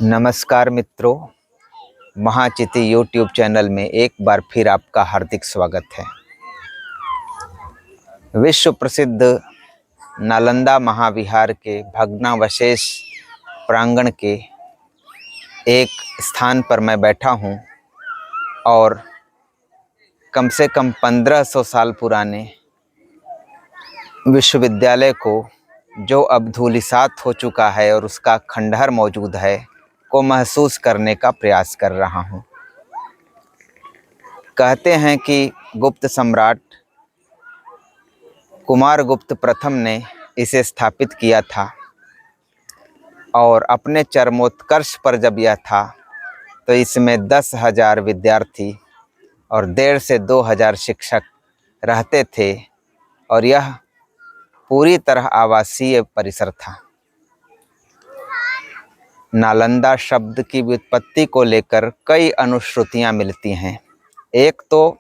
नमस्कार मित्रों, महाचिति YouTube channel में एक बार फिर आपका हार्दिक स्वागत है। विश्व प्रसिद्ध नालंदा महाविहार के भग्नावशेष प्रांगण के एक स्थान पर मैं बैठा हूँ और कम से कम 1500 साल पुराने विश्वविद्यालय को, जो अब धूलिसात हो चुका है और उसका खंडहर मौजूद है, को महसूस करने का प्रयास कर रहा हूँ। कहते हैं कि गुप्त सम्राट कुमारगुप्त प्रथम ने इसे स्थापित किया था और अपने चरमोत्कर्ष पर जब यह था तो इसमें 10,000 विद्यार्थी और 1,500 से 2,000 शिक्षक रहते थे और यह पूरी तरह आवासीय परिसर था। नालंदा शब्द की व्युत्पत्ति को लेकर कई अनुश्रुतियां मिलती हैं। एक तो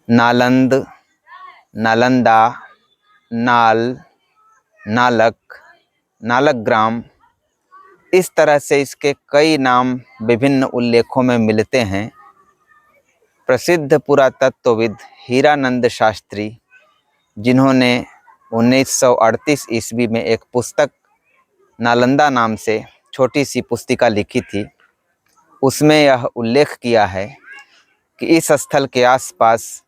नालंद, नालंदा, नाल, नालक, नालकग्राम, इस तरह से इसके कई नाम विभिन्न उल्लेखों में मिलते हैं। प्रसिद्ध पुरातत्वविद हीरानंद शास्त्री, जिन्होंने 1938 ईस्वी में एक पुस्तक नालंदा नाम से छोटी सी पुस्तिका लिखी थी, उसमें यह उल्लेख किया है कि इस स्थल के आसपास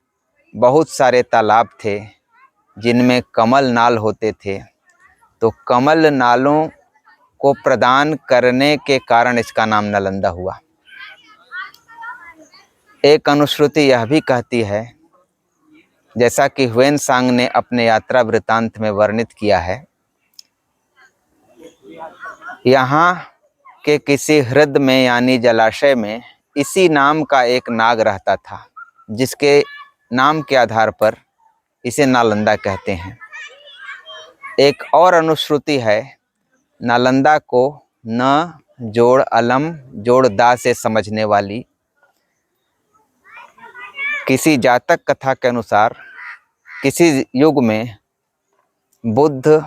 बहुत सारे तालाब थे जिनमें कमल नाल होते थे। तो कमल नालों को प्रदान करने के कारण इसका नाम नालंदा हुआ। एक अनुश्रुति यह भी कहती है, जैसा कि ह्वेनसांग ने अपने यात्रा वृत्तांत में वर्णित किया है, यहाँ के किसी हृद में यानी जलाशय में इसी नाम का एक नाग रहता था, जिसके नाम के आधार पर इसे नालंदा कहते हैं। एक और अनुश्रुति है, नालंदा को न जोड़ अलम जोड़ दा से समझने वाली। किसी जातक कथा के अनुसार किसी युग में बुद्ध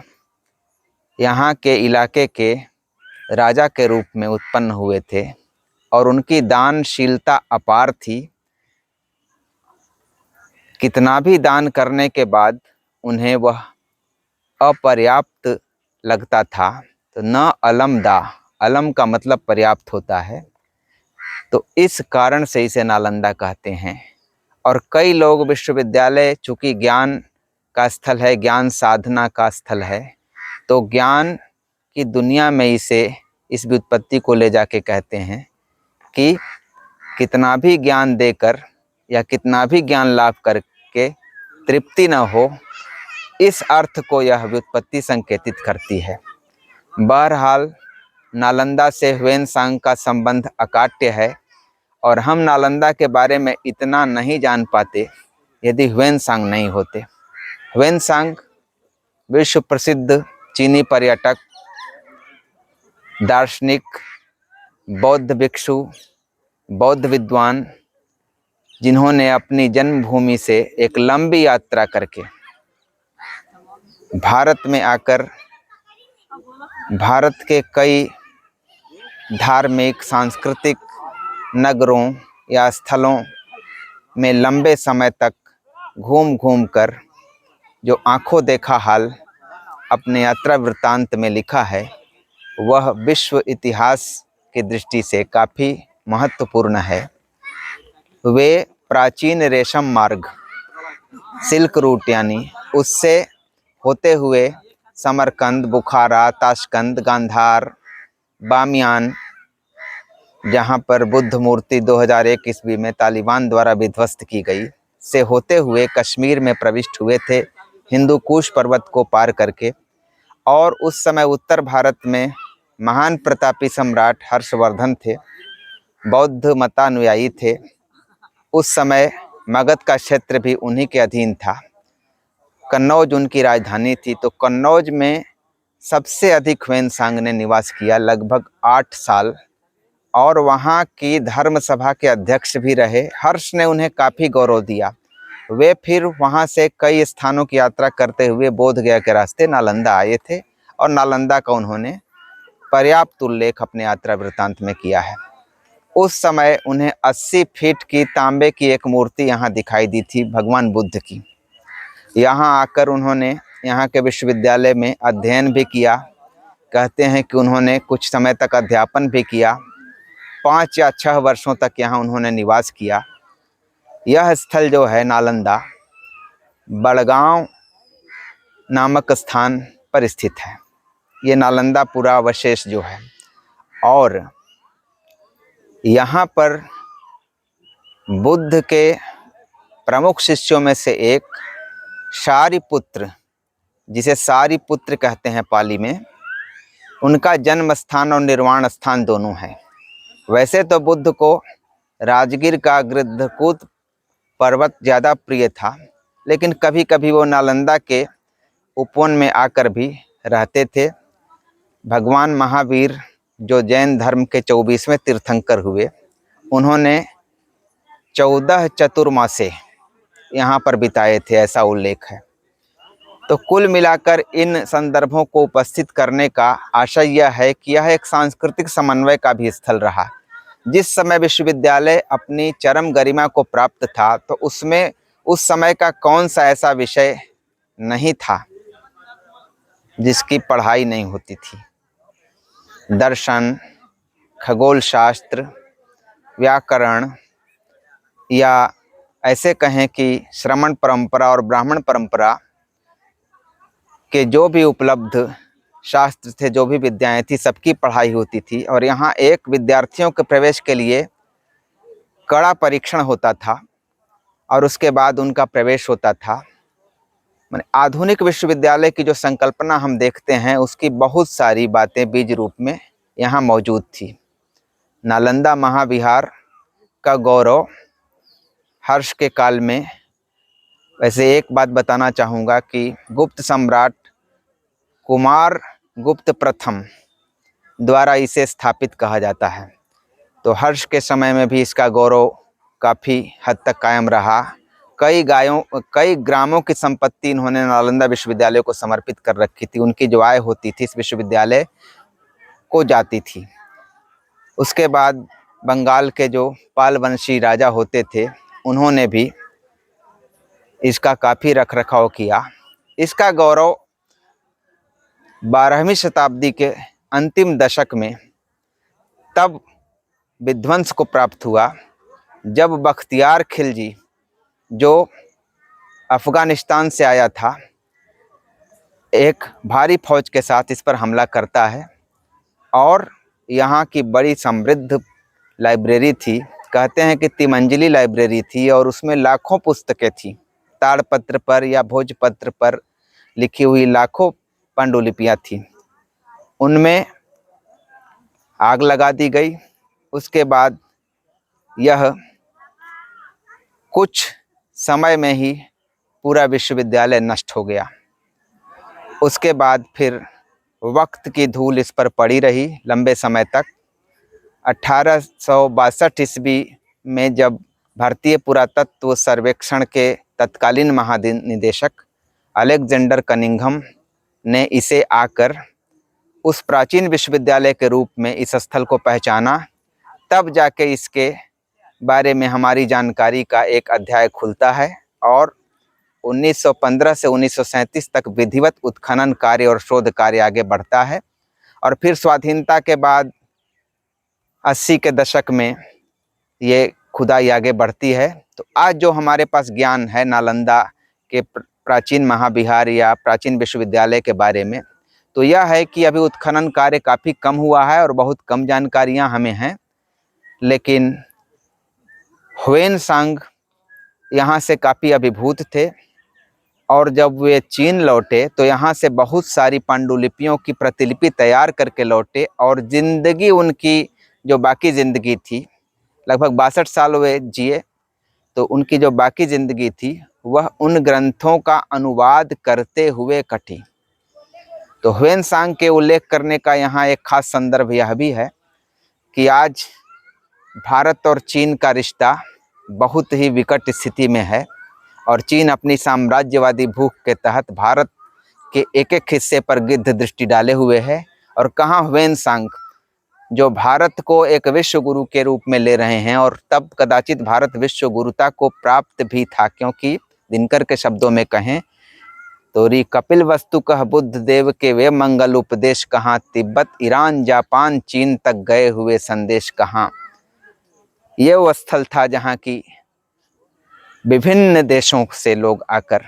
यहाँ के इलाके के राजा के रूप में उत्पन्न हुए थे और उनकी दानशीलता अपार थी। कितना भी दान करने के बाद उन्हें वह अपर्याप्त लगता था। तो न अलम दा, अलम का मतलब पर्याप्त होता है, तो इस कारण से इसे नालंदा कहते हैं। और कई लोग विश्वविद्यालय चूँकि ज्ञान का स्थल है, ज्ञान साधना का स्थल है, तो ज्ञान की दुनिया में इसे, इस व्युत्पत्ति को ले जाके कहते हैं कि कितना भी ज्ञान देकर या कितना भी ज्ञान लाभ करके तृप्ति न हो, इस अर्थ को यह व्युत्पत्ति संकेतित करती है। बहरहाल नालंदा से ह्वेनसांग का संबंध अकाट्य है और हम नालंदा के बारे में इतना नहीं जान पाते यदि ह्वेनसांग नहीं होते। ह्वेनसांग विश्व प्रसिद्ध चीनी पर्यटक, दार्शनिक, बौद्ध भिक्षु, बौद्ध विद्वान, जिन्होंने अपनी जन्मभूमि से एक लंबी यात्रा करके भारत में आकर भारत के कई धार्मिक, सांस्कृतिक नगरों या स्थलों में लंबे समय तक घूम घूम कर जो आंखों देखा हाल अपने यात्रा वृत्तांत में लिखा है, वह विश्व इतिहास की दृष्टि से काफ़ी महत्वपूर्ण है। वे प्राचीन रेशम मार्ग, सिल्क रूट, यानी उससे होते हुए समरकंद, बुखारा, ताशकंद, गांधार, बामियान, जहाँ पर बुद्ध मूर्ति 2001 ईस्वी में तालिबान द्वारा विध्वस्त की गई, से होते हुए कश्मीर में प्रविष्ट हुए थे, हिंदू कुश पर्वत को पार करके। और उस समय उत्तर भारत में महान प्रतापी सम्राट हर्षवर्धन थे, बौद्ध मतानुयायी थे। उस समय मगध का क्षेत्र भी उन्हीं के अधीन था। कन्नौज उनकी राजधानी थी। तो कन्नौज में सबसे अधिक ह्वेनसांग ने निवास किया, लगभग 8 साल, और वहाँ की धर्म सभा के अध्यक्ष भी रहे। हर्ष ने उन्हें काफ़ी गौरव दिया। वे फिर वहाँ से कई स्थानों की यात्रा करते हुए बोध गया के रास्ते नालंदा आए थे और नालंदा का उन्होंने पर्याप्त उल्लेख अपने यात्रा वृत्तांत में किया है। उस समय उन्हें 80 फीट की तांबे की एक मूर्ति यहाँ दिखाई दी थी भगवान बुद्ध की। यहाँ आकर उन्होंने यहाँ के विश्वविद्यालय में अध्ययन भी किया। कहते हैं कि उन्होंने कुछ समय तक अध्यापन भी किया। 5 या 6 वर्षों तक यहाँ उन्होंने निवास किया। यह स्थल जो है नालंदा, बड़गांव नामक स्थान पर स्थित है। ये नालंदा पुरावशेष जो है, और यहाँ पर बुद्ध के प्रमुख शिष्यों में से एक शारिपुत्र, जिसे सारिपुत्र कहते हैं पाली में, उनका जन्म स्थान और निर्वाण स्थान दोनों हैं। वैसे तो बुद्ध को राजगीर का गृद्धकूट पर्वत ज़्यादा प्रिय था, लेकिन कभी कभी वो नालंदा के उपवन में आकर भी रहते थे। भगवान महावीर जो जैन धर्म के 24वें तीर्थंकर हुए, उन्होंने 14 चतुर्मासे यहाँ पर बिताए थे, ऐसा उल्लेख है। तो कुल मिलाकर इन संदर्भों को उपस्थित करने का आशय यह है कि यह एक सांस्कृतिक समन्वय का भी स्थल रहा। जिस समय विश्वविद्यालय अपनी चरम गरिमा को प्राप्त था, तो उसमें उस समय का कौन सा ऐसा विषय नहीं था जिसकी पढ़ाई नहीं होती थी। दर्शन, खगोल शास्त्र, व्याकरण, या ऐसे कहें कि श्रमण परंपरा और ब्राह्मण परंपरा के जो भी उपलब्ध शास्त्र थे, जो भी विद्याएं थी, सबकी पढ़ाई होती थी। और यहाँ एक विद्यार्थियों के प्रवेश के लिए कड़ा परीक्षण होता था और उसके बाद उनका प्रवेश होता था। माने आधुनिक विश्वविद्यालय की जो संकल्पना हम देखते हैं, उसकी बहुत सारी बातें बीज रूप में यहाँ मौजूद थी। नालंदा महाविहार का गौरव हर्ष के काल में, वैसे एक बात बताना चाहूँगा कि गुप्त सम्राट कुमार गुप्त प्रथम द्वारा इसे स्थापित कहा जाता है। तो हर्ष के समय में भी इसका गौरव काफ़ी हद तक कायम रहा। कई ग्रामों की संपत्ति इन्होंने नालंदा विश्वविद्यालय को समर्पित कर रखी थी। उनकी जो आय होती थी इस विश्वविद्यालय को जाती थी। उसके बाद बंगाल के जो पालवंशी राजा होते थे, उन्होंने भी इसका काफ़ी रख रखाव किया। इसका गौरव 12वीं शताब्दी के अंतिम दशक में तब विध्वंस को प्राप्त हुआ, जब बख्तियार खिलजी, जो अफ़गानिस्तान से आया था, एक भारी फौज के साथ इस पर हमला करता है। और यहाँ की बड़ी समृद्ध लाइब्रेरी थी, कहते हैं कि तिमंजिली लाइब्रेरी थी, और उसमें लाखों पुस्तकें थीं। ताड़पत्र पर या भोजपत्र पर लिखी हुई लाखों पांडुलिपियाँ थीं। उनमें आग लगा दी गई। उसके बाद यह कुछ समय में ही पूरा विश्वविद्यालय नष्ट हो गया। उसके बाद फिर वक्त की धूल इस पर पड़ी रही लंबे समय तक। 1862 ईस्वी में जब भारतीय पुरातत्व सर्वेक्षण के तत्कालीन महानिदेशक अलेक्जेंडर कनिंघम ने इसे आकर उस प्राचीन विश्वविद्यालय के रूप में इस स्थल को पहचाना, तब जाके इसके बारे में हमारी जानकारी का एक अध्याय खुलता है। और 1915 से 1937 तक विधिवत उत्खनन कार्य और शोध कार्य आगे बढ़ता है। और फिर स्वाधीनता के बाद 80 के दशक में ये खुदाई आगे बढ़ती है। तो आज जो हमारे पास ज्ञान है नालंदा के प्राचीन महाविहार या प्राचीन विश्वविद्यालय के बारे में, तो यह है कि अभी उत्खनन कार्य काफ़ी कम हुआ है और बहुत कम जानकारियां हमें हैं। लेकिन ह्वेनसांग यहाँ से काफ़ी अभिभूत थे, और जब वे चीन लौटे तो यहाँ से बहुत सारी पांडुलिपियों की प्रतिलिपि तैयार करके लौटे। और जिंदगी उनकी जो बाकी ज़िंदगी थी, लगभग 62 साल वे जिए, तो उनकी जो बाकी ज़िंदगी थी वह उन ग्रंथों का अनुवाद करते हुए कटी। तो ह्वेनसांग के उल्लेख करने का यहाँ एक खास संदर्भ यह भी है कि आज भारत और चीन का रिश्ता बहुत ही विकट स्थिति में है, और चीन अपनी साम्राज्यवादी भूख के तहत भारत के एक एक हिस्से पर गिद्ध दृष्टि डाले हुए है। और कहाँ ह्वेनसांग, जो भारत को एक विश्व गुरु के रूप में ले रहे हैं। और तब कदाचित भारत विश्व गुरुता को प्राप्त भी था, क्योंकि दिनकर के शब्दों में कहें तो री कपिल वस्तु कह बुद्ध देव के वे मंगल उपदेश कहाँ, तिब्बत ईरान जापान चीन तक गए हुए संदेश कहाँ। ये वो स्थल था जहाँ की विभिन्न देशों से लोग आकर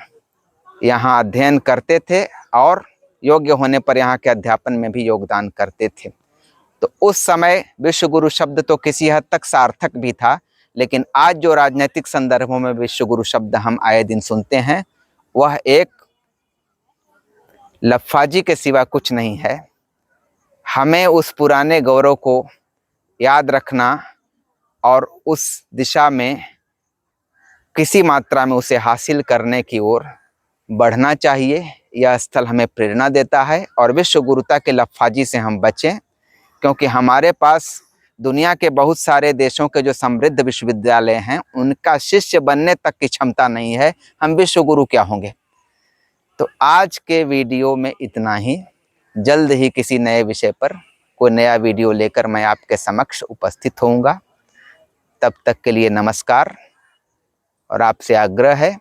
यहाँ अध्ययन करते थे और योग्य होने पर यहाँ के अध्यापन में भी योगदान करते थे। तो उस समय विश्व गुरु शब्द तो किसी हद तक सार्थक भी था, लेकिन आज जो राजनीतिक संदर्भों में विश्व गुरु शब्द हम आए दिन सुनते हैं, वह एक लफाजी के सिवा कुछ नहीं है। हमें उस पुराने गौरव को याद रखना और उस दिशा में किसी मात्रा में उसे हासिल करने की ओर बढ़ना चाहिए। यह स्थल हमें प्रेरणा देता है और विश्व गुरुता के लफाजी से हम बचें, क्योंकि हमारे पास दुनिया के बहुत सारे देशों के जो समृद्ध विश्वविद्यालय हैं, उनका शिष्य बनने तक की क्षमता नहीं है, हम विश्व गुरु क्या होंगे। तो आज के वीडियो में इतना ही। जल्द ही किसी नए विषय पर कोई नया वीडियो लेकर मैं आपके समक्ष उपस्थित होऊंगा। तब तक के लिए नमस्कार। और आपसे आग्रह है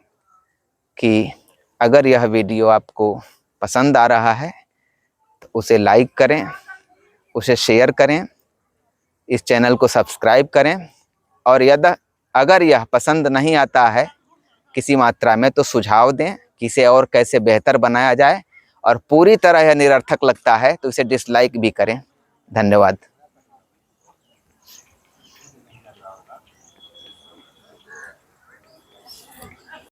कि अगर यह वीडियो आपको पसंद आ रहा है तो उसे लाइक करें, उसे शेयर करें, इस चैनल को सब्सक्राइब करें। और यदि अगर यह पसंद नहीं आता है किसी मात्रा में तो सुझाव दें कि इसे और कैसे बेहतर बनाया जाए। और पूरी तरह यह निरर्थक लगता है तो इसे डिसलाइक भी करें। धन्यवाद।